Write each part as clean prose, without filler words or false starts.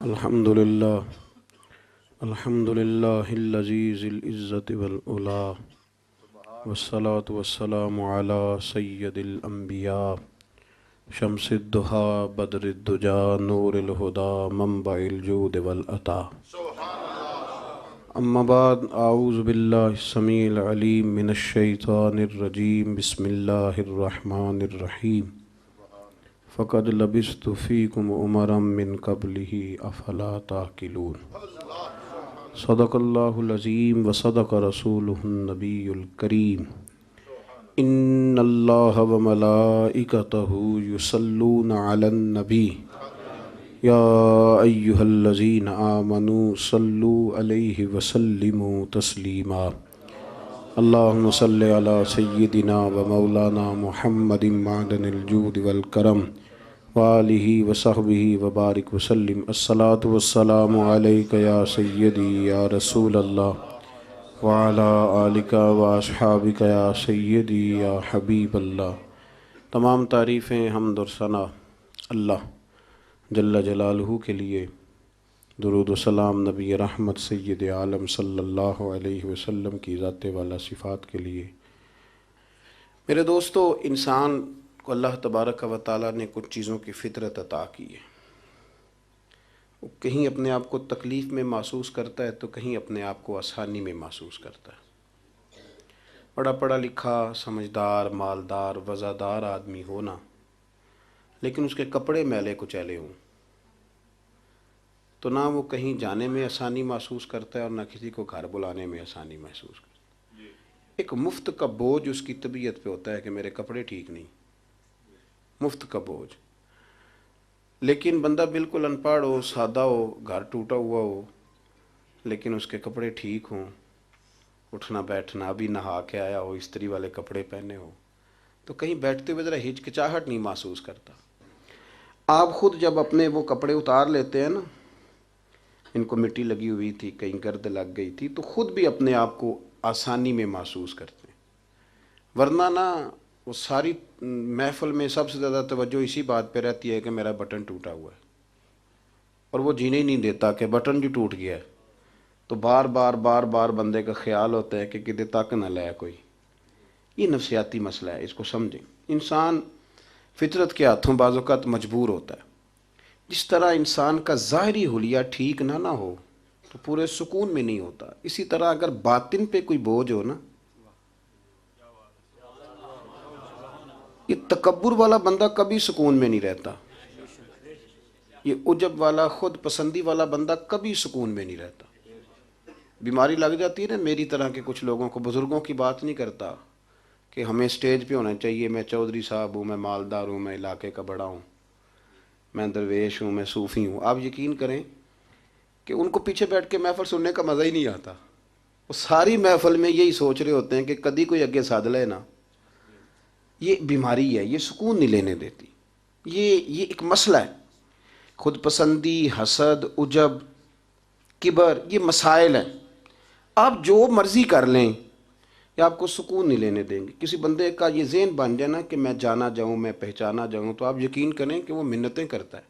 الحمد لله الحمد لله العزيز العزة والعلا والصلاة والسلام على سيد الأنبياء شمس الضحى بدر الدجى نور الهدى منبع الجود والعطاء. أما بعد، أعوذ بالله السميع العليم من الشيطان الرجيم. بسم الله الرحمن الرحيم. فقد لبثت فيكم عمرا من قبله أفلا تعقلون. صدق الله العظيم وصدق رسوله النبي الكريم. إن الله وملائكته يصلون على النبي يا أيها الذين آمنوا صلوا عليه وسلموا تسليما. اللهم صل على سيدنا ومولانا محمد معدن الجود والكرم وآلہ وصحبہ وبارک وسلم. الصلاة والسلام علیک یا سیدی یا رسول اللہ وعلی آلک واصحابک یا سیدی یا حبیب اللہ. تمام تعریفیں حمد اور ثنا اللہ جل جلالہ کے لیے. درود و سلام نبی رحمت سید عالم صلی اللہ علیہ وسلم کی ذات والا صفات کے لیے. میرے دوستو، انسان کو اللہ تبارک و تعالیٰ نے کچھ چیزوں کی فطرت عطا کی ہے. وہ کہیں اپنے آپ کو تکلیف میں محسوس کرتا ہے تو کہیں اپنے آپ کو آسانی میں محسوس کرتا ہے. بڑا پڑھا لکھا، سمجھدار، مالدار، وزادار آدمی ہونا، لیکن اس کے کپڑے میلے کچیلے ہوں تو نہ وہ کہیں جانے میں آسانی محسوس کرتا ہے اور نہ کسی کو گھر بلانے میں آسانی محسوس کرتا ہے. ایک مفت کا بوجھ اس کی طبیعت پہ ہوتا ہے کہ میرے کپڑے ٹھیک نہیں، مفت کا بوجھ. لیکن بندہ بالکل ان پڑھ ہو، سادہ ہو، گھر ٹوٹا ہوا ہو، لیکن اس کے کپڑے ٹھیک ہوں، اٹھنا بیٹھنا، ابھی نہا کے آیا ہو، استری والے کپڑے پہنے ہو، تو کہیں بیٹھتے ہوئے ذرا ہچکچاہٹ نہیں محسوس کرتا. آپ خود جب اپنے وہ کپڑے اتار لیتے ہیں نا، ان کو مٹی لگی ہوئی تھی، کہیں گرد لگ گئی تھی، تو خود بھی اپنے آپ کو آسانی میں محسوس کرتے ہیں. ورنہ نہ وہ ساری محفل میں سب سے زیادہ توجہ اسی بات پہ رہتی ہے کہ میرا بٹن ٹوٹا ہوا ہے، اور وہ جینے ہی نہیں دیتا کہ بٹن جو ٹوٹ گیا ہے. تو بار بار بندے کا خیال ہوتا ہے کہ کدے تک نہ لائے کوئی. یہ نفسیاتی مسئلہ ہے، اس کو سمجھیں. انسان فطرت کے ہاتھوں بعض اوقات مجبور ہوتا ہے. جس طرح انسان کا ظاہری حلیہ ٹھیک نہ ہو تو پورے سکون میں نہیں ہوتا، اسی طرح اگر باطن پہ کوئی بوجھ ہو نا، یہ تکبر والا بندہ کبھی سکون میں نہیں رہتا. یہ عجب والا، خود پسندی والا بندہ کبھی سکون میں نہیں رہتا. بیماری لگ جاتی ہے نا میری طرح کے کچھ لوگوں کو. بزرگوں کی بات نہیں کرتا کہ ہمیں سٹیج پہ ہونا چاہیے، میں چودھری صاحب ہوں، میں مالدار ہوں، میں علاقے کا بڑا ہوں، میں درویش ہوں، میں صوفی ہوں. آپ یقین کریں کہ ان کو پیچھے بیٹھ کے محفل سننے کا مزہ ہی نہیں آتا. وہ ساری محفل میں یہی سوچ رہے ہوتے ہیں کہ کدی کوئی اگے ساد لے نا. یہ بیماری ہے، یہ سکون نہیں لینے دیتی. یہ ایک مسئلہ ہے. خود پسندی، حسد، عجب، کبر، یہ مسائل ہیں. آپ جو مرضی کر لیں یہ آپ کو سکون نہیں لینے دیں گے. کسی بندے کا یہ ذہن بن جائے نا کہ میں جانا جاؤں، میں پہچانا جاؤں، تو آپ یقین کریں کہ وہ منتیں کرتا ہے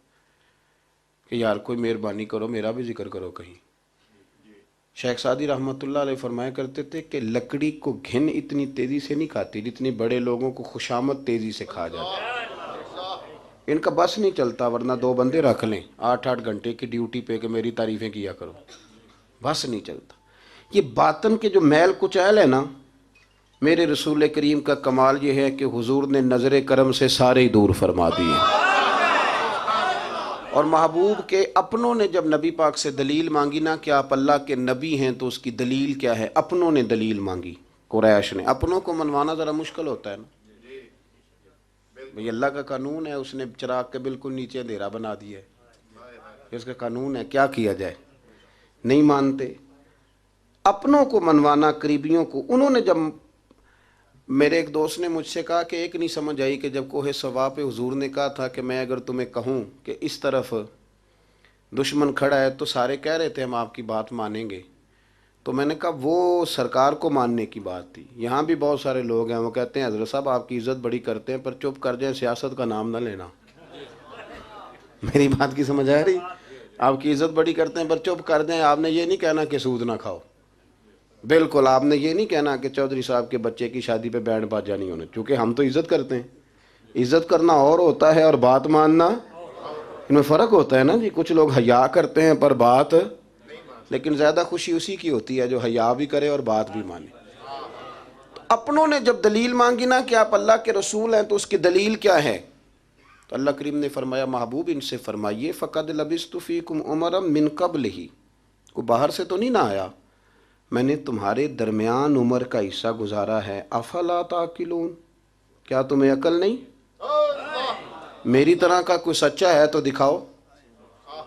کہ یار کوئی مہربانی کرو، میرا بھی ذکر کرو کہیں. شیخ سعدی رحمۃ اللہ علیہ فرمایا کرتے تھے کہ لکڑی کو گھن اتنی تیزی سے نہیں کھاتی جتنی بڑے لوگوں کو خوشامد تیزی سے کھا جاتا ہے. ان کا بس نہیں چلتا، ورنہ 2 بندے رکھ لیں 8 گھنٹے کی ڈیوٹی پہ کہ میری تعریفیں کیا کرو، بس نہیں چلتا. یہ باطن کے جو میل کچیل ہے نا، میرے رسول کریم کا کمال یہ ہے کہ حضور نے نظر کرم سے سارے ہی دور فرما دیے. اور محبوب کے اپنوں نے جب نبی پاک سے دلیل مانگی نا کہ آپ اللہ کے نبی ہیں، تو اس کی دلیل کیا ہے؟ اپنوں نے دلیل مانگی، قریش نے. اپنوں کو منوانا ذرا مشکل ہوتا ہے نا. بھئی اللہ کا قانون ہے، اس نے چراغ کے بالکل نیچے اندھیرا بنا دیا ہے، اس کا قانون ہے، کیا کیا جائے؟ نہیں مانتے. اپنوں کو منوانا، قریبیوں کو. انہوں نے جب، میرے ایک دوست نے مجھ سے کہا کہ ایک نہیں سمجھ آئی کہ جب کوہ صفا پہ حضور نے کہا تھا کہ میں اگر تمہیں کہوں کہ اس طرف دشمن کھڑا ہے تو سارے کہہ رہے تھے ہم آپ کی بات مانیں گے. تو میں نے کہا وہ سرکار کو ماننے کی بات تھی. یہاں بھی بہت سارے لوگ ہیں وہ کہتے ہیں حضرت صاحب آپ کی عزت بڑی کرتے ہیں، پر چپ کر جائیں، سیاست کا نام نہ لینا. میری بات کی سمجھ آ رہی؟ آپ کی عزت بڑی کرتے ہیں پر چپ کر دیں. آپ نے یہ نہیں کہنا کہ سود نہ کھاؤ، بالکل آپ نے یہ نہیں کہنا کہ چودھری صاحب کے بچے کی شادی پہ بینڈ باجا نہیں ہونا، کیونکہ ہم تو عزت کرتے ہیں. عزت کرنا اور ہوتا ہے اور بات ماننا، ان میں فرق ہوتا ہے نا جی. کچھ لوگ حیا کرتے ہیں پر بات، لیکن زیادہ خوشی اسی کی ہوتی ہے جو حیا بھی کرے اور بات بھی مانے. اپنوں نے جب دلیل مانگی نا کہ آپ اللہ کے رسول ہیں تو اس کی دلیل کیا ہے، تو اللہ کریم نے فرمایا محبوب ان سے فرمائیے فقد لبثت فیکم عمرا من قبلہ، کو باہر سے تو نہیں نہ آیا، میں نے تمہارے درمیان عمر کا حصہ گزارا ہے. افلا تعقلون، کیا تمہیں عقل نہیں؟ میری طرح کا کوئی سچا ہے تو دکھاؤ،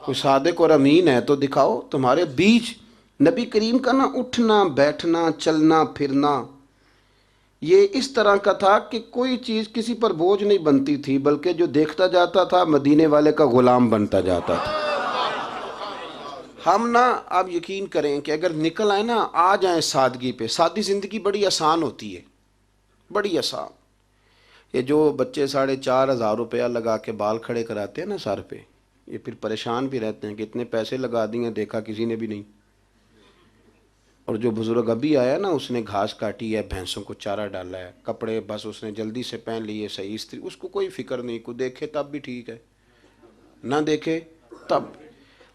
کوئی صادق اور امین ہے تو دکھاؤ. تمہارے بیچ نبی کریم کا نا اٹھنا بیٹھنا چلنا پھرنا یہ اس طرح کا تھا کہ کوئی چیز کسی پر بوجھ نہیں بنتی تھی، بلکہ جو دیکھتا جاتا تھا مدینے والے کا غلام بنتا جاتا تھا. ہم نا آپ یقین کریں کہ اگر نکل آئے نا آ جائیں سادگی پہ، سادی زندگی بڑی آسان ہوتی ہے، بڑی آسان. یہ جو بچے 4,500 روپیہ لگا کے بال کھڑے کراتے ہیں نا سر پہ، یہ پھر پریشان بھی رہتے ہیں کہ اتنے پیسے لگا دیے دیکھا کسی نے بھی نہیں. اور جو بزرگ ابھی آیا نا اس نے گھاس کاٹی ہے، بھینسوں کو چارہ ڈالا ہے، کپڑے بس اس نے جلدی سے پہن لیے صحیح استری، اس کو کوئی فکر نہیں، کو دیکھے تب بھی ٹھیک ہے نہ دیکھے تب.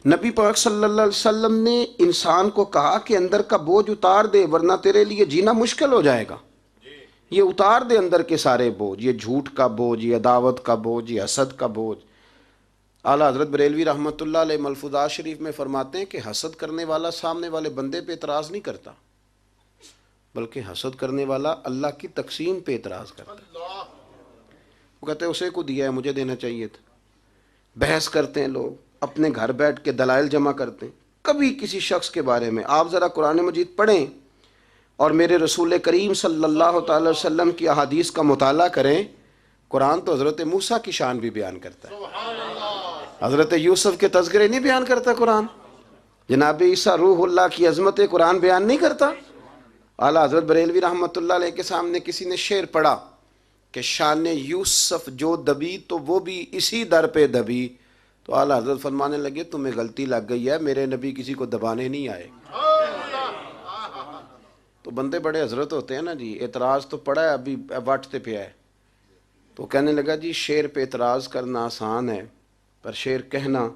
نبی پاک صلی اللہ علیہ وسلم نے انسان کو کہا کہ اندر کا بوجھ اتار دے ورنہ تیرے لیے جینا مشکل ہو جائے گا. یہ اتار دے اندر کے سارے بوجھ، یہ جھوٹ کا بوجھ، یہ عداوت کا بوجھ، یہ حسد کا بوجھ. اعلیٰ حضرت بریلوی رحمۃ اللہ علیہ ملفوظات شریف میں فرماتے ہیں کہ حسد کرنے والا سامنے والے بندے پہ اعتراض نہیں کرتا، بلکہ حسد کرنے والا اللہ کی تقسیم پہ اعتراض کرتا. وہ کہتے ہیں اسے کو دیا ہے مجھے دینا چاہیے تھا. بحث کرتے ہیں لوگ، اپنے گھر بیٹھ کے دلائل جمع کرتے ہیں. کبھی کسی شخص کے بارے میں آپ ذرا قرآن مجید پڑھیں اور میرے رسول کریم صلی اللہ تعالی وسلم کی احادیث کا مطالعہ کریں. قرآن تو حضرت موسیٰ کی شان بھی بیان کرتا ہے، حضرت یوسف کے تذکرے نہیں بیان کرتا قرآن، جناب عیسیٰ روح اللہ کی عظمت قرآن بیان نہیں کرتا. اعلیٰ حضرت بریلوی رحمۃ اللہ علیہ کے سامنے کسی نے شعر پڑھا کہ شان یوسف جو دبی تو وہ بھی اسی در پہ دبی، تو اعلیٰ حضرت فرمانے لگے تمہیں غلطی لگ گئی ہے، میرے نبی کسی کو دبانے نہیں آئے. تو بندے بڑے حضرت ہوتے ہیں نا جی، اعتراض تو پڑا ہے ابھی واٹتے پہ ہے، تو کہنے لگا جی شعر پہ اعتراض کرنا آسان ہے پر شعر کہنا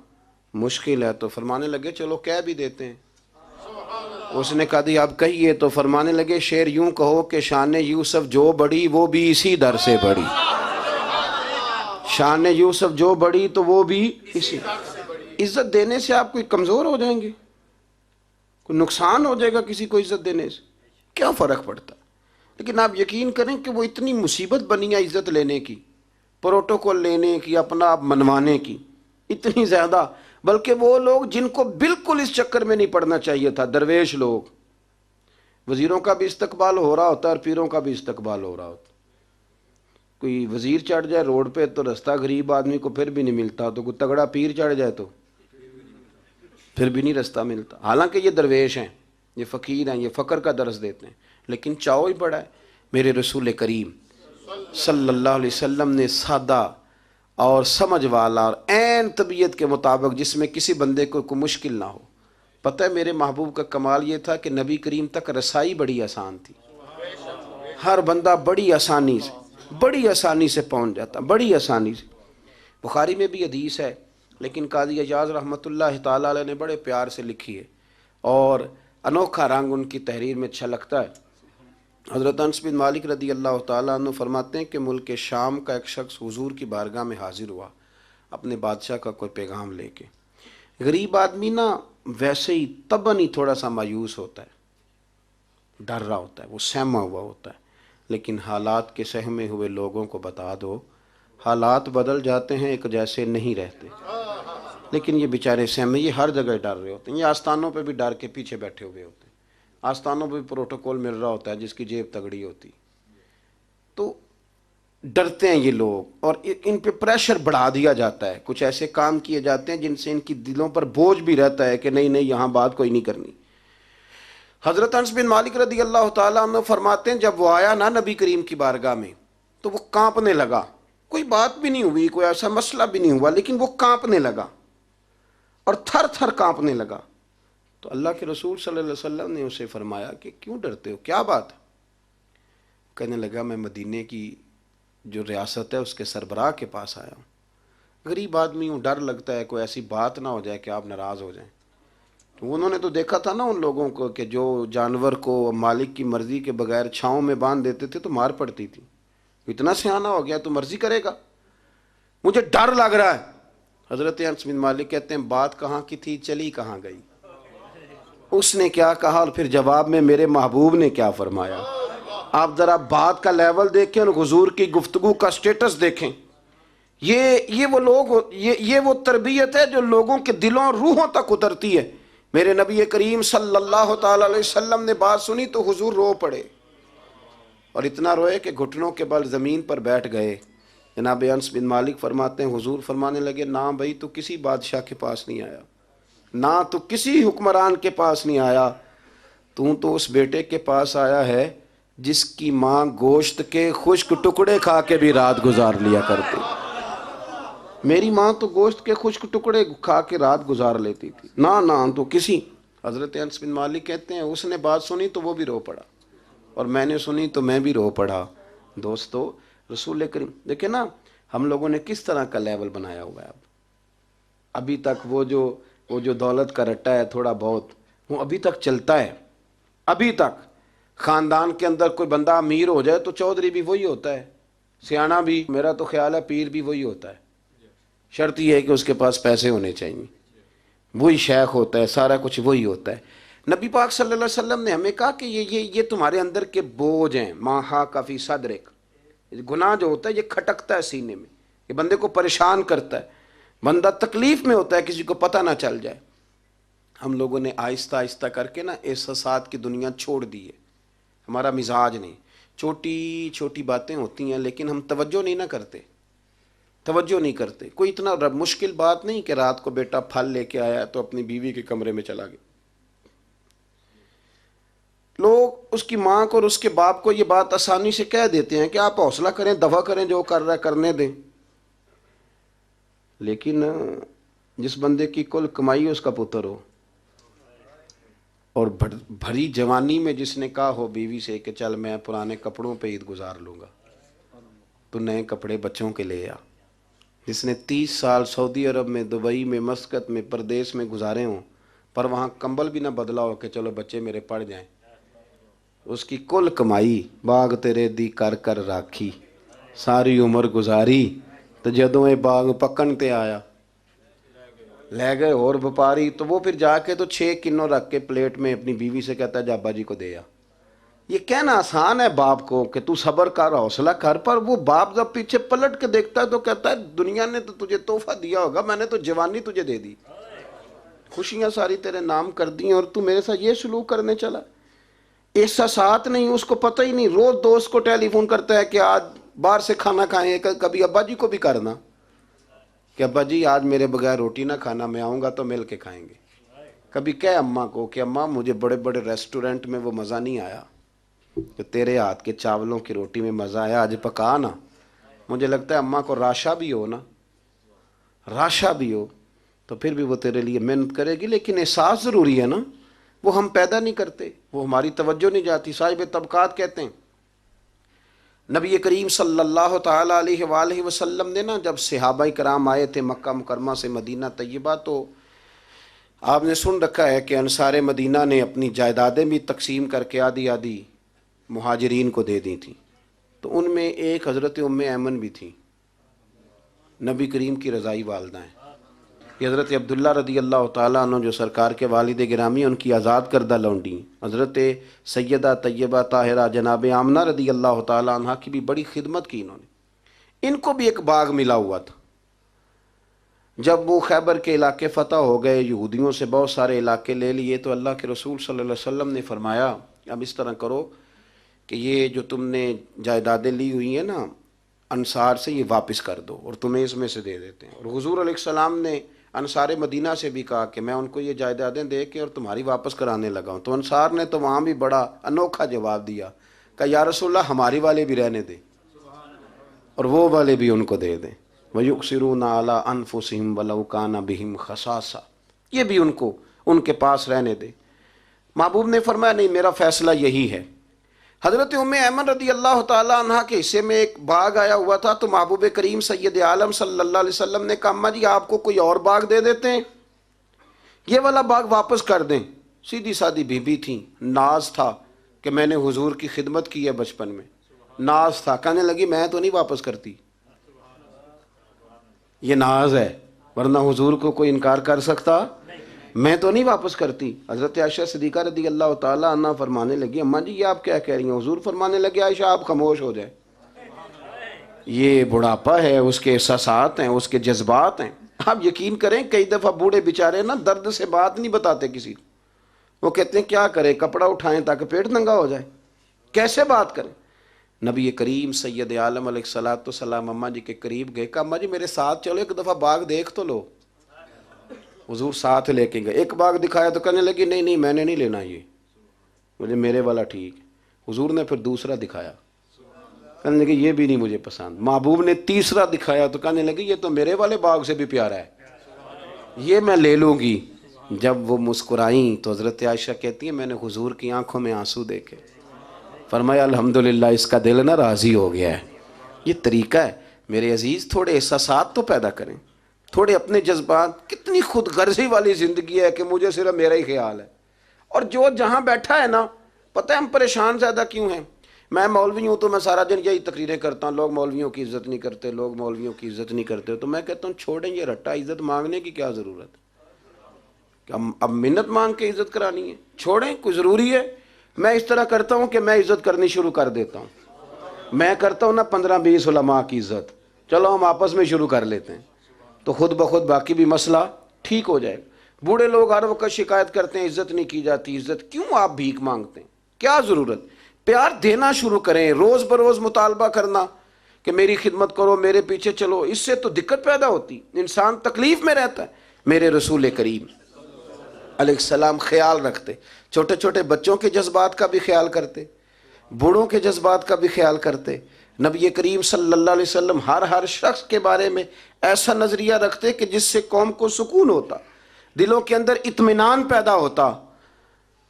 مشکل ہے. تو فرمانے لگے چلو کہہ بھی دیتے ہیں. اس نے کہا دی آپ کہیے. تو فرمانے لگے شعر یوں کہو کہ شان یوسف جو بڑی وہ بھی اسی در سے بڑی، شان یوسف جو بڑی تو وہ بھی اسی. عزت دینے سے آپ کوئی کمزور ہو جائیں گے؟ کوئی نقصان ہو جائے گا کسی کو عزت دینے سے؟ کیا فرق پڑتا؟ لیکن آپ یقین کریں کہ وہ اتنی مصیبت بنی ہے عزت لینے کی، پروٹوکول لینے کی، اپنا آپ منوانے کی، اتنی زیادہ. بلکہ وہ لوگ جن کو بالکل اس چکر میں نہیں پڑنا چاہیے تھا، درویش لوگ، وزیروں کا بھی استقبال ہو رہا ہوتا ہے اور پیروں کا بھی استقبال ہو رہا ہوتا. کوئی وزیر چڑھ جائے روڈ پہ تو رستہ غریب آدمی کو پھر بھی نہیں ملتا، تو کوئی تگڑا پیر چڑھ جائے تو پھر بھی نہیں رستہ ملتا. حالانکہ یہ درویش ہیں، یہ فقیر ہیں، یہ فقر کا درس دیتے ہیں، لیکن چاؤ ہی بڑا ہے. میرے رسول کریم صلی اللہ علیہ وسلم نے سادہ اور سمجھ والا اور عین طبیعت کے مطابق جس میں کسی بندے کو کوئی مشکل نہ ہو. پتہ ہے میرے محبوب کا کمال یہ تھا کہ نبی کریم تک رسائی بڑی آسان تھی. ہر بندہ بڑی آسانی سے پہنچ جاتا، بڑی آسانی سے. بخاری میں بھی حدیث ہے، لیکن قاضی اعجاز رحمۃ اللہ تعالیٰ علیہ نے بڑے پیار سے لکھی ہے اور انوکھا رنگ ان کی تحریر میں اچھا لگتا ہے. حضرت انس بن مالک رضی اللہ تعالیٰ عنہ فرماتے ہیں کہ ملک شام کا ایک شخص حضور کی بارگاہ میں حاضر ہوا اپنے بادشاہ کا کوئی پیغام لے کے. غریب آدمی نا ویسے ہی طبعاً ہی تھوڑا سا مایوس ہوتا ہے، ڈر رہا ہوتا ہے، وہ سہما ہوا ہوتا ہے. لیکن حالات کے سہمے ہوئے لوگوں کو بتا دو حالات بدل جاتے ہیں، ایک جیسے نہیں رہتے. لیکن یہ بیچارے سہمے، یہ ہر جگہ ڈر رہے ہوتے ہیں، یہ آستانوں پہ بھی ڈر کے پیچھے بیٹھے ہوئے ہوتے ہیں. آستانوں پہ بھی پروٹوکول مل رہا ہوتا ہے جس کی جیب تگڑی ہوتی، تو ڈرتے ہیں یہ لوگ اور ان پہ پریشر بڑھا دیا جاتا ہے. کچھ ایسے کام کیے جاتے ہیں جن سے ان کی دلوں پر بوجھ بھی رہتا ہے کہ نہیں یہاں بات کوئی نہیں کرنی. حضرت انس بن مالک رضی اللہ تعالیٰ عنہ فرماتے ہیں جب وہ آیا نا نبی کریم کی بارگاہ میں تو وہ کانپنے لگا. کوئی بات بھی نہیں ہوئی، کوئی ایسا مسئلہ بھی نہیں ہوا، لیکن وہ کانپنے لگا اور تھر تھر کانپنے لگا۔ تو اللہ کے رسول صلی اللہ علیہ وسلم نے اسے فرمایا کہ کیوں ڈرتے ہو، کیا بات ہے؟ کہنے لگا میں مدینے کی جو ریاست ہے اس کے سربراہ کے پاس آیا ہوں، غریب آدمی ہوں، ڈر لگتا ہے کوئی ایسی بات نہ ہو جائے کہ آپ ناراض ہو جائیں۔ تو انہوں نے تو دیکھا تھا نا ان لوگوں کو کہ جو جانور کو مالک کی مرضی کے بغیر چھاؤں میں باندھ دیتے تھے تو مار پڑتی تھی، اتنا سیانہ ہو گیا تو مرضی کرے گا، مجھے ڈر لگ رہا ہے۔ حضرت انس بن مالک کہتے ہیں بات کہاں کی تھی، چلی کہاں گئی؟ اس نے کیا کہا اور پھر جواب میں میرے محبوب نے کیا فرمایا۔ آپ ذرا بات کا لیول دیکھیں اور حضور کی گفتگو کا سٹیٹس دیکھیں۔ یہ وہ لوگ، یہ وہ تربیت ہے جو لوگوں کے دلوں اور روحوں تک اترتی ہے۔ میرے نبی کریم صلی اللہ تعالی علیہ وسلم نے بات سنی تو حضور رو پڑے، اور اتنا روئے کہ گھٹنوں کے بل زمین پر بیٹھ گئے۔ جناب انس بن مالک فرماتے ہیں حضور فرمانے لگے نہ بھائی تو کسی بادشاہ کے پاس نہیں آیا، نہ تو کسی حکمران کے پاس نہیں آیا، تو اس بیٹے کے پاس آیا ہے جس کی ماں گوشت کے خشک ٹکڑے کھا کے بھی رات گزار لیا کرتی۔ میری ماں تو گوشت کے خشک ٹکڑے کھا کے رات گزار لیتی تھی، نہ تو کسی۔ حضرت انس بن مالک کہتے ہیں اس نے بات سنی تو وہ بھی رو پڑا، اور میں نے سنی تو میں بھی رو پڑا۔ دوستو رسول کریم دیکھیں نا ہم لوگوں نے کس طرح کا لیول بنایا ہوا ہے۔ ابھی تک وہ جو دولت کا رٹا ہے تھوڑا بہت وہ ابھی تک چلتا ہے۔ ابھی تک خاندان کے اندر کوئی بندہ امیر ہو جائے تو چودھری بھی وہی ہوتا ہے، سیانہ بھی، میرا تو خیال ہے پیر بھی وہی ہوتا ہے، شرط یہ ہے کہ اس کے پاس پیسے ہونے چاہیے، وہی شیخ ہوتا ہے، سارا کچھ وہی ہوتا ہے۔ نبی پاک صلی اللہ علیہ وسلم نے ہمیں کہا کہ یہ تمہارے اندر کے بوجھ ہیں، ما حاک فی صدرک، گناہ جو ہوتا ہے یہ کھٹکتا ہے سینے میں، یہ بندے کو پریشان کرتا ہے، بندہ تکلیف میں ہوتا ہے کسی کو پتہ نہ چل جائے۔ ہم لوگوں نے آہستہ آہستہ کر کے نا احساسات کی دنیا چھوڑ دی ہے، ہمارا مزاج نہیں، چھوٹی چھوٹی باتیں ہوتی ہیں لیکن ہم توجہ نہیں کرتے۔ کوئی اتنا مشکل بات نہیں کہ رات کو بیٹا پھل لے کے آیا تو اپنی بیوی کے کمرے میں چلا گیا۔ لوگ اس کی ماں کو اور اس کے باپ کو یہ بات آسانی سے کہہ دیتے ہیں کہ آپ حوصلہ کریں، دفع کریں، جو کر رہا ہے کرنے دیں، لیکن جس بندے کی کل کمائی اس کا پتر ہو، اور بھری جوانی میں جس نے کہا ہو بیوی سے کہ چل میں پرانے کپڑوں پہ عید گزار لوں گا، تو نئے کپڑے بچوں کے لے آ، جس نے 30 سال سعودی عرب میں، دبئی میں، مسقط میں، پردیس میں گزارے ہوں پر وہاں کمبل بھی نہ بدلا ہو کہ چلو بچے میرے پڑھ جائیں، اس کی کل کمائی باغ تیرے دی کر کر راکھی، ساری عمر گزاری تو جدوں یہ باغ پکن تے آیا لے گئے اور وپاری، تو وہ پھر جا کے تو 6 کنوں رکھ کے پلیٹ میں اپنی بیوی سے کہتا ہے جا ابا جی کو دے آ۔ یہ کہنا آسان ہے باپ کو کہ تو صبر کر، حوصلہ کر، پر وہ باپ جب پیچھے پلٹ کے دیکھتا ہے تو کہتا ہے دنیا نے تو تجھے تحفہ دیا ہوگا، میں نے تو جوانی تجھے دے دی، خوشیاں ساری تیرے نام کر دی اور تو میرے ساتھ یہ سلوک کرنے چلا۔ احساسات نہیں، اس کو پتہ ہی نہیں، روز دوست کو ٹیلی فون کرتا ہے کہ آج باہر سے کھانا کھائیں، کبھی ابا جی کو بھی کرنا کہ ابا جی آج میرے بغیر روٹی نہ کھانا، میں آؤں گا تو مل کے کھائیں گے۔ کبھی کہہ اماں کو کہ اماں مجھے بڑے بڑے ریسٹورنٹ میں وہ مزہ نہیں آیا کہ تیرے ہاتھ کے چاولوں کی روٹی میں مزہ آیا، آج پکا نا۔ مجھے لگتا ہے اماں کو راشا بھی ہو نا، راشا بھی ہو تو پھر بھی وہ تیرے لیے محنت کرے گی، لیکن احساس ضروری ہے نا، وہ ہم پیدا نہیں کرتے، وہ ہماری توجہ نہیں جاتی۔ صاحب طبقات کہتے ہیں نبی کریم صلی اللہ تعالیٰ علیہ وآلہ وسلم نے نا جب صحابہ کرام آئے تھے مکہ مکرمہ سے مدینہ طیبہ، تو آپ نے سن رکھا ہے کہ انصار مدینہ نے اپنی جائیدادیں بھی تقسیم کر کے آدھی آدھی مہاجرین کو دے دی تھیں، تو ان میں ایک حضرت ام ایمن بھی تھی، نبی کریم کی رضائی والدہ ہیں۔ یہ حضرت عبداللہ رضی اللہ تعالیٰ عنہ جو سرکار کے والد گرامی، ان کی آزاد کردہ لونڈی، حضرت سیدہ طیبہ طاہرہ جناب آمنہ رضی اللہ تعالیٰ عنہ کی بھی بڑی خدمت کی انہوں نے۔ ان کو بھی ایک باغ ملا ہوا تھا۔ جب وہ خیبر کے علاقے فتح ہو گئے، یہودیوں سے بہت سارے علاقے لے لیے، تو اللہ کے رسول صلی اللہ علیہ وسلم نے فرمایا اب اس طرح کرو کہ یہ جو تم نے جائیدادیں لی ہوئی ہیں نا انصار سے، یہ واپس کر دو اور تمہیں اس میں سے دے دیتے ہیں۔ اور حضور علیہ السلام نے انصار مدینہ سے بھی کہا کہ میں ان کو یہ جائیدادیں دے کے اور تمہاری واپس کرانے لگا ہوں، تو انصار نے تو وہاں بھی بڑا انوکھا جواب دیا کہ یا رسول اللہ ہماری والے بھی رہنے دیں اور وہ والے بھی ان کو دے دیں۔ وَيُؤْثِرُونَ عَلَىٰ أَنفُسِهِمْ وَلَوْ كَانَ بِهِمْ خَصَاصَةٌ، یہ بھی ان کے پاس رہنے دے۔ محبوب نے فرمایا نہیں، میرا فیصلہ یہی ہے۔ حضرت ام ایمن رضی اللہ تعالیٰ عنہ کے حصے میں ایک باغ آیا ہوا تھا، تو محبوب کریم سید عالم صلی اللہ علیہ وسلم نے کہا اماں جی آپ کو کوئی اور باغ دے دیتے ہیں، یہ والا باغ واپس کر دیں۔ سیدھی سادی بی بی تھیں، ناز تھا کہ میں نے حضور کی خدمت کی ہے بچپن میں، ناز تھا، کہنے لگی میں تو نہیں واپس کرتی، یہ ناز ہے، ورنہ حضور کو کوئی انکار کر سکتا، میں تو نہیں واپس کرتی۔ حضرت عائشہ صدیقہ رضی اللہ تعالیٰ عنہ فرمانے لگی اماں جی یہ آپ کیا کہہ رہی ہیں؟ حضور فرمانے لگے عائشہ آپ خاموش ہو جائیں، یہ بڑھاپا ہے، اس کے احساسات ہیں، اس کے جذبات ہیں۔ آپ یقین کریں کئی دفعہ بوڑھے بیچارے نا درد سے بات نہیں بتاتے کسی کو، وہ کہتے ہیں کیا کریں، کپڑا اٹھائیں تاکہ پیٹ ننگا ہو جائے، کیسے بات کریں۔ نبی کریم سید عالم علیہ الصلوۃ والسلام اماں جی کے قریب گئے، کہا اماں جی میرے ساتھ چلو ایک دفعہ باغ دیکھ تو لو۔ حضور ساتھ لے کے گئے، ایک باغ دکھایا تو کہنے لگی نہیں میں نے نہیں لینا، یہ مجھے میرے والا ٹھیک۔ حضور نے پھر دوسرا دکھایا، کہنے لگے یہ بھی نہیں مجھے پسند۔ محبوب نے تیسرا دکھایا تو کہنے لگے یہ تو میرے والے باغ سے بھی پیارا ہے، یہ میں لے لوں گی۔ جب وہ مسکرائیں تو حضرت عائشہ کہتی ہیں میں نے حضور کی آنکھوں میں آنسو دیکھے، فرمایا الحمدللہ اس کا دل نہ راضی ہو گیا ہے۔ یہ طریقہ ہے میرے عزیز، تھوڑے احساسات تو پیدا کریں، تھوڑے اپنے جذبات۔ کتنی خود غرضی والی زندگی ہے کہ مجھے صرف میرا ہی خیال ہے، اور جو جہاں بیٹھا ہے نا، پتہ ہے ہم پریشان زیادہ کیوں ہیں؟ میں مولوی ہوں تو میں سارا دن یہی تقریریں کرتا ہوں، لوگ مولویوں کی عزت نہیں کرتے، لوگ مولویوں کی عزت نہیں کرتے، تو میں کہتا ہوں چھوڑیں یہ رٹا، عزت مانگنے کی کیا ضرورت ہے؟ کہ اب منت مانگ کے عزت کرانی ہے؟ چھوڑیں، کوئی ضروری ہے؟ میں اس طرح کرتا ہوں کہ میں عزت کرنی شروع کر دیتا ہوں، میں کرتا ہوں نا 15-20 علماء کی عزت، چلو ہم آپس میں شروع کر لیتے ہیں، تو خود بخود باقی بھی مسئلہ ٹھیک ہو جائے گا۔ بوڑھے لوگ ہر وقت شکایت کرتے ہیں عزت نہیں کی جاتی، عزت کیوں آپ بھیک مانگتے ہیں؟ کیا ضرورت؟ پیار دینا شروع کریں، روز بروز مطالبہ کرنا کہ میری خدمت کرو، میرے پیچھے چلو، اس سے تو دقت پیدا ہوتی، انسان تکلیف میں رہتا ہے۔ میرے رسول کریم علیہ السلام خیال رکھتے، چھوٹے چھوٹے بچوں کے جذبات کا بھی خیال کرتے، بوڑھوں کے جذبات کا بھی خیال کرتے۔ نبی کریم صلی اللہ علیہ وسلم ہر شخص کے بارے میں ایسا نظریہ رکھتے کہ جس سے قوم کو سکون ہوتا، دلوں کے اندر اطمینان پیدا ہوتا۔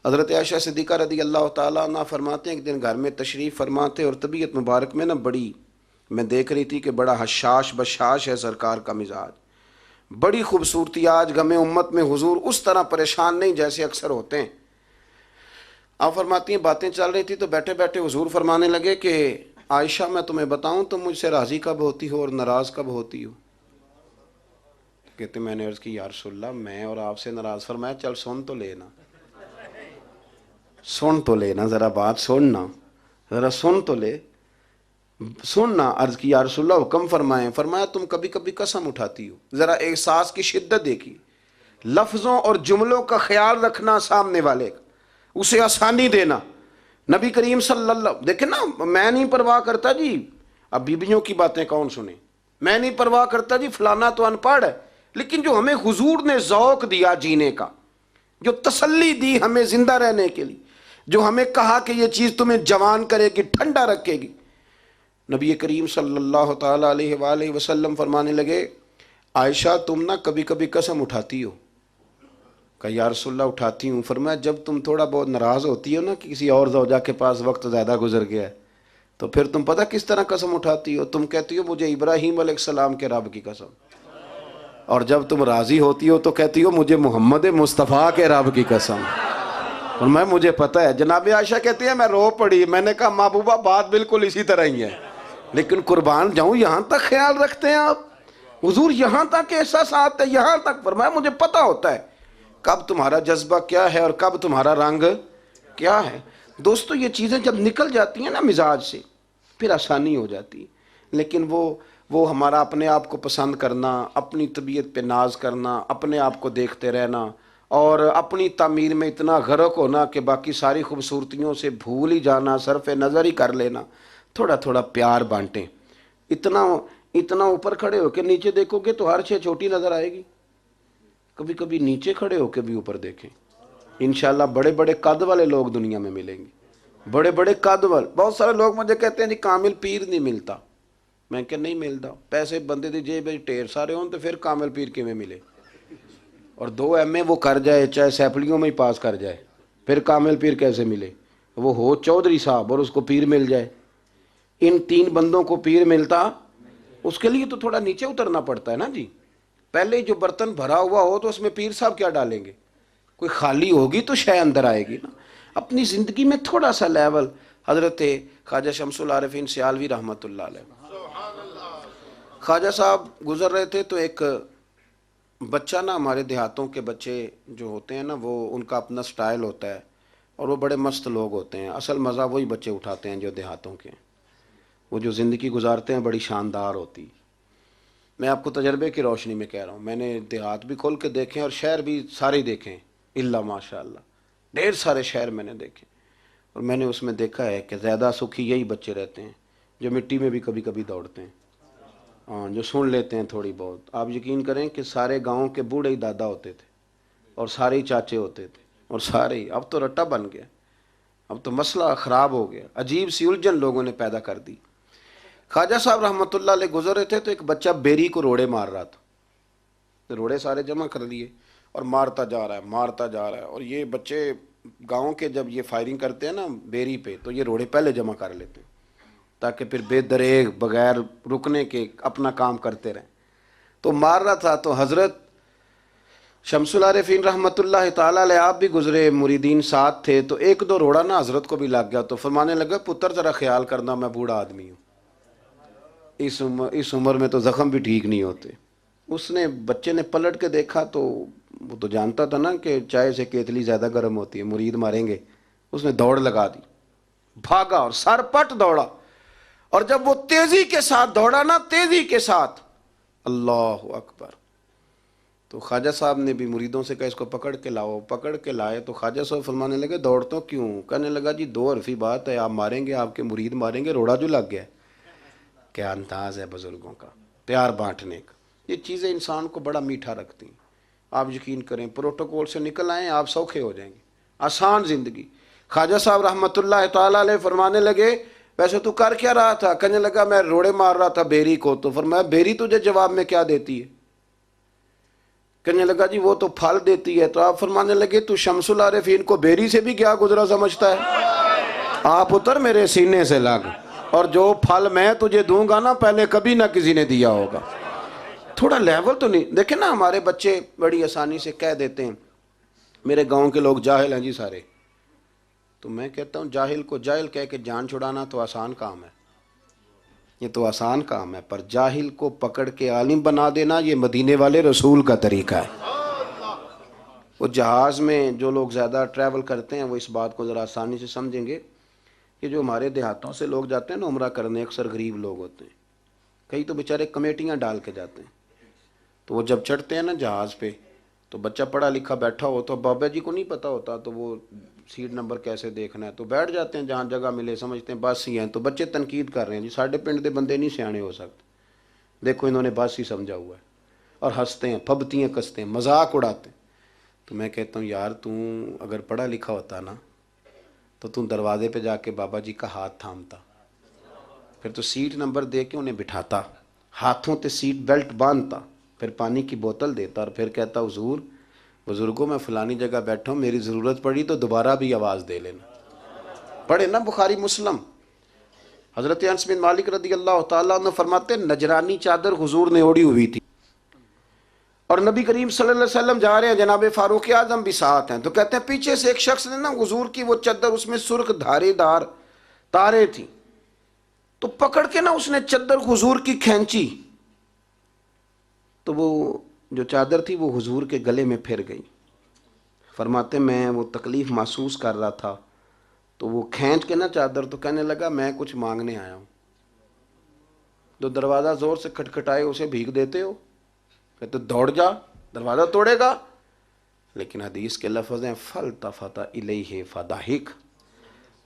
حضرت عائشہ صدیقہ رضی اللہ تعالیٰ عنہ فرماتے ہیں ایک دن گھر میں تشریف فرماتے اور طبیعت مبارک میں نا بڑی، میں دیکھ رہی تھی کہ بڑا حشاش بشاش ہے سرکار کا مزاج، بڑی خوبصورتی۔ آج غم امت میں حضور اس طرح پریشان نہیں جیسے اکثر ہوتے ہیں۔ آپ فرماتی ہیں باتیں چل رہی تھی تو بیٹھے بیٹھے حضور فرمانے لگے کہ عائشہ میں تمہیں بتاؤں تم مجھ سے راضی کب ہوتی ہو اور ناراض کب ہوتی ہو؟ کہتے میں نے عرض کی یا رسول اللہ میں اور آپ سے ناراض؟ فرمایا چل سن تو لینا، سن تو لینا، ذرا بات سننا، ذرا سن تو لے، سننا۔ عرض کی یا رسول اللہ حکم فرمائیں۔ فرمایا تم کبھی کبھی قسم اٹھاتی ہو، ذرا احساس کی شدت دیکھی، لفظوں اور جملوں کا خیال رکھنا، سامنے والے کا اسے آسانی دینا۔ نبی کریم صلی اللہ، دیکھیں نا، میں نہیں پرواہ کرتا جی، اب بیویوں کی باتیں کون سنے، میں نہیں پرواہ کرتا جی فلانا تو ان پڑھ ہے، لیکن جو ہمیں حضور نے ذوق دیا جینے کا، جو تسلی دی ہمیں زندہ رہنے کے لیے، جو ہمیں کہا کہ یہ چیز تمہیں جوان کرے گی، ٹھنڈا رکھے گی۔ نبی کریم صلی اللہ تعالیٰ علیہ وآلہ وسلم فرمانے لگے عائشہ تم نا کبھی کبھی قسم اٹھاتی ہو؟ کہا یا رسول اللہ اٹھاتی ہوں۔ فرمایا جب تم تھوڑا بہت ناراض ہوتی ہو نا کہ کسی اور زوجہ کے پاس وقت زیادہ گزر گیا ہے، تو پھر تم پتہ کس طرح قسم اٹھاتی ہو؟ تم کہتی ہو مجھے ابراہیم علیہ السلام کے رب کی قسم، اور جب تم راضی ہوتی ہو تو کہتی ہو مجھے محمد مصطفیٰ کے رب کی قسم۔ اور مجھے پتہ ہے۔ جناب عائشہ کہتی ہے میں رو پڑی، میں نے کہا محبوبہ بات بالکل اسی طرح ہی ہے، لیکن قربان جاؤں یہاں تک خیال رکھتے ہیں آپ، حضور یہاں تک احساسات ہے، یہاں تک۔ فرمایا مجھے پتہ ہوتا ہے کب تمہارا جذبہ کیا ہے اور کب تمہارا رنگ کیا ہے۔ دوستو یہ چیزیں جب نکل جاتی ہیں نا مزاج سے پھر آسانی ہو جاتی، لیکن وہ ہمارا اپنے آپ کو پسند کرنا، اپنی طبیعت پہ ناز کرنا، اپنے آپ کو دیکھتے رہنا اور اپنی تعمیر میں اتنا غرق ہونا کہ باقی ساری خوبصورتیوں سے بھول ہی جانا، صرف نظر ہی کر لینا۔ تھوڑا تھوڑا پیار بانٹیں، اتنا اوپر کھڑے ہو کے نیچے دیکھو گے تو ہر چیز چھوٹی نظر آئے گی، کبھی کبھی نیچے کھڑے ہو کے بھی اوپر دیکھیں، انشاءاللہ بڑے بڑے قد والے لوگ دنیا میں ملیں گے، بڑے بڑے قد والے۔ بہت سارے لوگ مجھے کہتے ہیں جی کامل پیر نہیں ملتا، میں کہ نہیں ملتا، پیسے بندے دی جیب ڈھیر سارے ہوں تو پھر کامل پیر کیویں ملے؟ اور 2 MA وہ کر جائے چاہے سیپلیوں میں ہی پاس کر جائے، پھر کامل پیر کیسے ملے؟ وہ ہو چودھری صاحب اور اس کو پیر مل جائے، ان 3 بندوں کو پیر ملتا؟ اس کے لیے تو تھوڑا نیچے اترنا پڑتا ہے نا جی. پہلے ہی جو برتن بھرا ہوا ہو تو اس میں پیر صاحب کیا ڈالیں گے؟ کوئی خالی ہوگی تو شے اندر آئے گی نا. اپنی زندگی میں تھوڑا سا لیول. حضرت خواجہ شمس العارفین سیالوی رحمۃ اللہ علیہ، خواجہ صاحب گزر رہے تھے تو ایک بچہ نا، ہمارے دیہاتوں کے بچے جو ہوتے ہیں نا وہ ان کا اپنا سٹائل ہوتا ہے اور وہ بڑے مست لوگ ہوتے ہیں. اصل مزہ وہی بچے اٹھاتے ہیں جو دیہاتوں کے، وہ جو زندگی گزارتے ہیں بڑی شاندار ہوتی. میں آپ کو تجربے کی روشنی میں کہہ رہا ہوں، میں نے دیہات بھی کھول کے دیکھیں اور شہر بھی سارے دیکھیں، الا ماشاء اللہ ڈھیر سارے شہر میں نے دیکھے. اور میں نے اس میں دیکھا ہے کہ زیادہ سکھی یہی بچے رہتے ہیں جو مٹی میں بھی کبھی کبھی دوڑتے ہیں، ہاں جو سن لیتے ہیں تھوڑی بہت. آپ یقین کریں کہ سارے گاؤں کے بوڑھے ہی دادا ہوتے تھے اور سارے ہی چاچے ہوتے تھے اور سارے ہی. اب تو رٹا بن گیا، اب تو مسئلہ خراب ہو گیا، عجیب سی الجھن لوگوں نے پیدا کر دی. خواجہ صاحب رحمۃ اللہ علیہ گزر رہے تھے تو ایک بچہ بیری کو روڑے مار رہا تھا. روڑے سارے جمع کر لیے اور مارتا جا رہا ہے مارتا جا رہا ہے. اور یہ بچے گاؤں کے جب یہ فائرنگ کرتے ہیں نا بیری پہ تو یہ روڑے پہلے جمع کر لیتے ہیں تاکہ پھر بے دریغ بغیر رکنے کے اپنا کام کرتے رہیں. تو مار رہا تھا تو حضرت شمس العارفین رحمۃ اللہ تعالیٰ علیہ آپ بھی گزرے، مریدین ساتھ تھے، تو 1-2 روڑا نا حضرت کو بھی لگ گیا. تو فرمانے لگا پتر ذرا خیال کرنا میں بوڑھا آدمی ہوں، اس عمر میں تو زخم بھی ٹھیک نہیں ہوتے. اس نے بچے نے پلٹ کے دیکھا تو وہ تو جانتا تھا نا کہ چائے سے کیتلی زیادہ گرم ہوتی ہے، مرید ماریں گے. اس نے دوڑ لگا دی، بھاگا اور سر پٹ دوڑا. اور جب وہ تیزی کے ساتھ دوڑا نا، تیزی کے ساتھ، اللہ اکبر، تو خواجہ صاحب نے بھی مریدوں سے کہا اس کو پکڑ کے لاؤ. پکڑ کے لائے تو خواجہ صاحب فرمانے لگے دوڑ تو کیوں؟ کہنے لگا جی 2 حرفی بات ہے، آپ ماریں گے، آپ کے مرید ماریں گے، روڑا جو لگ گیا. کیا انداز ہے بزرگوں کا پیار بانٹنے کا. یہ چیزیں انسان کو بڑا میٹھا رکھتی ہیں. آپ یقین کریں پروٹوکول سے نکل آئیں آپ سوکھے ہو جائیں گے، آسان زندگی. خواجہ صاحب رحمۃ اللہ تعالیٰ علیہ فرمانے لگے ویسے تو کر کیا رہا تھا؟ کہنے لگا میں روڑے مار رہا تھا بیری کو. تو فرمایا بیری تجھے جواب میں کیا دیتی ہے؟ کہنے لگا جی وہ تو پھل دیتی ہے. تو آپ فرمانے لگے تو شمس العارفین کو بیری سے بھی کیا گزرا سمجھتا ہے؟ آپ اتر میرے سینے سے لگ، اور جو پھل میں تجھے دوں گا نا پہلے کبھی نہ کسی نے دیا ہوگا. تھوڑا لیول تو نہیں. دیکھیں نا ہمارے بچے بڑی آسانی سے کہہ دیتے ہیں میرے گاؤں کے لوگ جاہل ہیں جی سارے. تو میں کہتا ہوں جاہل کو جاہل کہہ کے جان چھڑانا تو آسان کام ہے، یہ تو آسان کام ہے، پر جاہل کو پکڑ کے عالم بنا دینا یہ مدینے والے رسول کا طریقہ ہے. وہ جہاز میں جو لوگ زیادہ ٹریول کرتے ہیں وہ اس بات کو ذرا آسانی سے سمجھیں گے کہ جو ہمارے دیہاتوں سے لوگ جاتے ہیں نا عمرہ کرنے، اکثر غریب لوگ ہوتے ہیں، کئی تو بیچارے کمیٹیاں ڈال کے جاتے ہیں. تو وہ جب چڑھتے ہیں نا جہاز پہ تو بچہ پڑھا لکھا بیٹھا ہو تو بابا جی کو نہیں پتہ ہوتا تو وہ سیٹ نمبر کیسے دیکھنا ہے، تو بیٹھ جاتے ہیں جہاں جگہ ملے، سمجھتے ہیں بس ہی ہیں. تو بچے تنقید کر رہے ہیں جی ساڈے پنڈ دے بندے نہیں سیانے ہو سکتے، دیکھو انہوں نے بس ہی سمجھا ہوا ہے، اور ہنستے ہیں پھبتی ہیں کستے ہیں مذاق اڑاتے ہیں. تو میں کہتا ہوں یار تو اگر پڑھا لکھا ہوتا نا تو دروازے پہ جا کے بابا جی کا ہاتھ تھامتا، پھر تو سیٹ نمبر دے کے انہیں بٹھاتا، ہاتھوں تے سیٹ بیلٹ باندھتا، پھر پانی کی بوتل دیتا اور پھر کہتا حضور بزرگوں میں فلانی جگہ بیٹھا ہوں، میری ضرورت پڑی تو دوبارہ بھی آواز دے لینا. پڑھے نا بخاری مسلم. حضرت انس بن مالک رضی اللہ تعالیٰ عنہ فرماتے نجرانی چادر حضور نے اوڑی ہوئی تھی اور نبی کریم صلی اللہ علیہ وسلم جا رہے ہیں، جناب فاروق اعظم بھی ساتھ ہیں. تو کہتے ہیں پیچھے سے ایک شخص نے نا حضور کی وہ چادر، اس میں سرخ دھارے دار تارے تھی، تو پکڑ کے نا اس نے چادر حضور کی کھینچی تو وہ جو چادر تھی وہ حضور کے گلے میں پھر گئی. فرماتے میں وہ تکلیف محسوس کر رہا تھا تو وہ کھینچ کے نا چادر، تو کہنے لگا میں کچھ مانگنے آیا ہوں. تو دروازہ زور سے کھٹکھٹائے اسے بھیگ دیتے ہو؟ کہتے دوڑ جا دروازہ توڑے گا. لیکن حدیث کے لفظ ہیں فَالْتَفَتَ إِلَيْهِ فَضَحِكَ.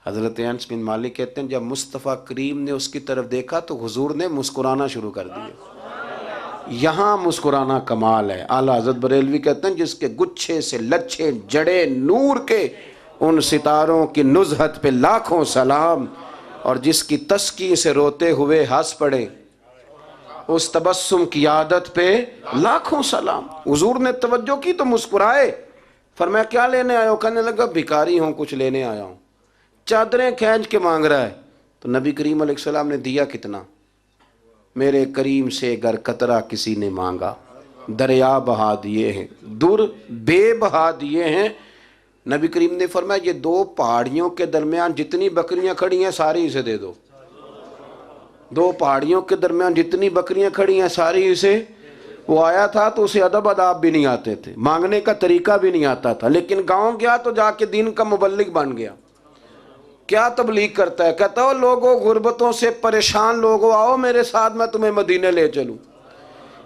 حضرت انس بن مالک کہتے ہیں جب مصطفیٰ کریم نے اس کی طرف دیکھا تو حضور نے مسکرانا شروع کر دیا. یہاں مسکرانا کمال ہے. اعلیٰ حضرت بریلوی کہتے ہیں جس کے گچھے سے لچھے جڑے نور کے ان ستاروں کی نزہت پہ لاکھوں سلام، اور جس کی تسکی سے روتے ہوئے ہنس پڑے. اس تبسم کی عادت پہ لاکھوں سلام۔ حضور نے توجہ کی تو مسکرائے، فرمایا کیا لینے آئے ہو؟ کہنے لگا بھکاری ہوں، کچھ لینے آیا ہوں۔ چادریں کھینچ کے مانگ رہا ہے تو نبی کریم علیہ السلام نے دیا کتنا؟ میرے کریم سے گر قطرہ کسی نے مانگا، دریا بہا دیے ہیں، در بے بہا دیے ہیں۔ نبی کریم نے فرمایا یہ دو پہاڑیوں کے درمیان جتنی بکریاں کھڑی ہیں ساری اسے دے دو۔ دو پہاڑیوں کے درمیان جتنی بکریاں کھڑی ہیں ساری اسے۔ وہ آیا تھا تو اسے ادب آداب بھی نہیں آتے تھے، مانگنے کا طریقہ بھی نہیں آتا تھا، لیکن گاؤں گیا تو جا کے دین کا مبلغ بن گیا۔ کیا تبلیغ کرتا ہے؟ کہتا ہو لوگوں غربتوں سے پریشان لوگوں آؤ میرے ساتھ، میں تمہیں مدینے لے چلوں۔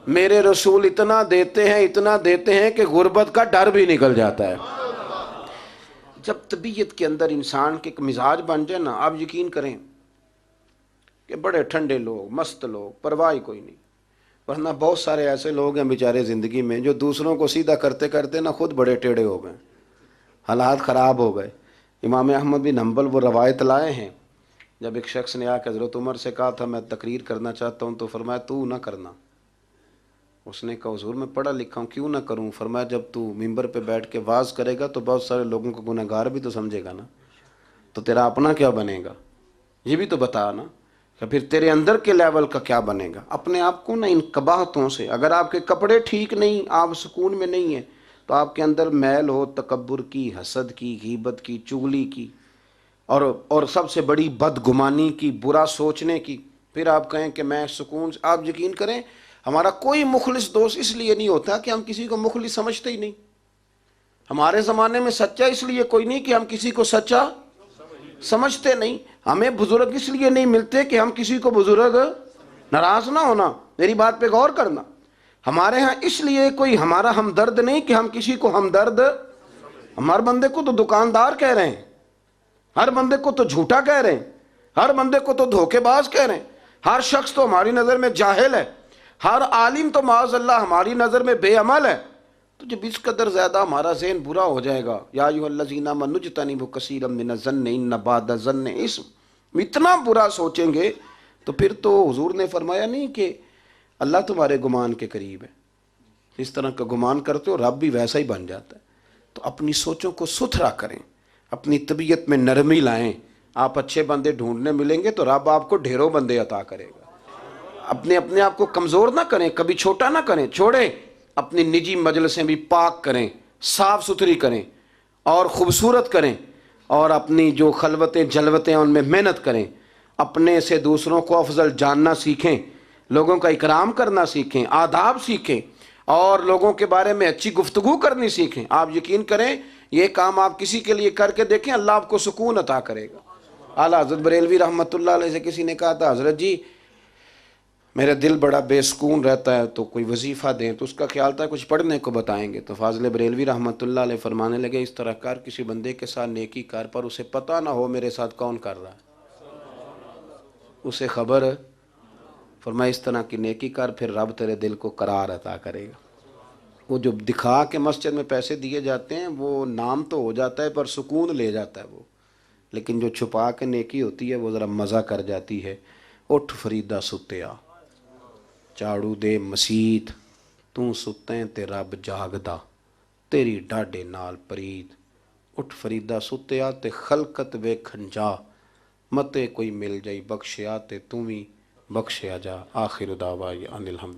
میرے رسول اتنا دیتے ہیں کہ غربت کا ڈر بھی نکل جاتا ہے۔ جب طبیعت کے اندر انسان کے ایک مزاج بن جائے نا، آپ یقین کریں کہ بڑے ٹھنڈے لوگ، مست لوگ، پرواہ کوئی نہیں، ورنہ بہت سارے ایسے لوگ ہیں بیچارے زندگی میں جو دوسروں کو سیدھا کرتے کرتے نا خود بڑے ٹیڑے ہو گئے، حالات خراب ہو گئے۔ امام احمد بن حنبل وہ روایت لائے ہیں، جب ایک شخص نے آ کے حضرت عمر سے کہا تھا میں تقریر کرنا چاہتا ہوں، تو فرمایا تو نہ کرنا۔ اس نے کہا حضور میں پڑھا لکھا ہوں کیوں نہ کروں؟ فرمایا جب تو ممبر پہ بیٹھ کے واز کرے گا تو بہت سارے لوگوں کو گناہ گار بھی تو سمجھے گا نا، تو تیرا اپنا کیا بنے گا؟ یہ بھی تو بتا نا کہ پھر تیرے اندر کے لیول کا کیا بنے گا۔ اپنے آپ کو نا ان قباحتوں سے، اگر آپ کے کپڑے ٹھیک نہیں، آپ سکون میں نہیں ہیں، تو آپ کے اندر میل ہو تکبر کی، حسد کی، غیبت کی، چغلی کی، اور سب سے بڑی بدگمانی کی، برا سوچنے کی، پھر آپ کہیں کہ میں سکون سے۔ آپ یقین کریں ہمارا کوئی مخلص دوست اس لیے نہیں ہوتا کہ ہم کسی کو مخلص سمجھتے ہی نہیں۔ ہمارے زمانے میں سچا اس لیے کوئی نہیں کہ ہم کسی کو سچا سمجھتے نہیں۔ ہمیں بزرگ اس لیے نہیں ملتے کہ ہم کسی کو بزرگ ناراض نہ ہونا، میری بات پہ غور کرنا۔ ہمارے ہاں اس لیے کوئی ہمارا ہمدرد نہیں کہ ہم کسی کو ہمدرد، ہمارے بندے کو تو دکاندار کہہ رہے ہیں، ہر بندے کو تو جھوٹا کہہ رہے ہیں، ہر بندے کو تو دھوکے باز کہہ رہے ہیں، ہر شخص تو ہماری نظر میں جاہل ہے، ہر عالم تو معاذ اللہ ہماری نظر میں بے عمل ہے۔ تو جب اس قدر زیادہ ہمارا ذہن برا ہو جائے گا، یا ایھا الذین آمنوا اجتنبوا کثیرا من الظن ان بعض الظن اثم، اتنا برا سوچیں گے تو پھر تو حضور نے فرمایا نہیں کہ اللہ تمہارے گمان کے قریب ہے، اس طرح کا گمان کرتے ہو رب بھی ویسا ہی بن جاتا ہے۔ تو اپنی سوچوں کو ستھرا کریں، اپنی طبیعت میں نرمی لائیں۔ آپ اچھے بندے ڈھونڈنے ملیں گے تو رب آپ کو ڈھیروں بندے عطا کرے گا۔ اپنے آپ کو کمزور نہ کریں، کبھی چھوٹا نہ کریں، چھوڑیں۔ اپنی نجی مجلسیں بھی پاک کریں، صاف ستھری کریں اور خوبصورت کریں، اور اپنی جو خلوتیں جلوتیں ہیں ان میں محنت کریں۔ اپنے سے دوسروں کو افضل جاننا سیکھیں، لوگوں کا اکرام کرنا سیکھیں، آداب سیکھیں، اور لوگوں کے بارے میں اچھی گفتگو کرنی سیکھیں۔ آپ یقین کریں یہ کام آپ کسی کے لیے کر کے دیکھیں، اللہ آپ کو سکون عطا کرے گا۔ اعلیٰ حضرت بریلوی رحمۃ اللہ علیہ سے کسی نے کہا تھا حضرت جی میرا دل بڑا بے سکون رہتا ہے تو کوئی وظیفہ دیں، تو اس کا خیال تھا کچھ پڑھنے کو بتائیں گے۔ تو فاضل بریلوی رحمۃ اللہ علیہ فرمانے لگے اس طرح کر، کسی بندے کے ساتھ نیکی کر پر اسے پتہ نہ ہو میرے ساتھ کون کر رہا ہے، اسے خبر۔ فرمایا اس طرح کی نیکی کر، پھر رب تیرے دل کو قرار عطا کرے گا۔ وہ جو دکھا کے مسجد میں پیسے دیے جاتے ہیں وہ نام تو ہو جاتا ہے پر سکون لے جاتا ہے وہ، لیکن جو چھپا کے نیکی ہوتی ہے وہ ذرا مزہ کر جاتی ہے۔ اٹھ فریدہ ستیا چاڑو دے مسیت، تو ستیں تے رب جاگدا، تیری ڈاڈے نال پرید۔ اٹھ فریدہ ستیا تے خلقت ویکھن جا، متے کوئی مل جائی بخشیا تے تو بھی بخشیا جا۔ آخر دعوانا ان الحمد۔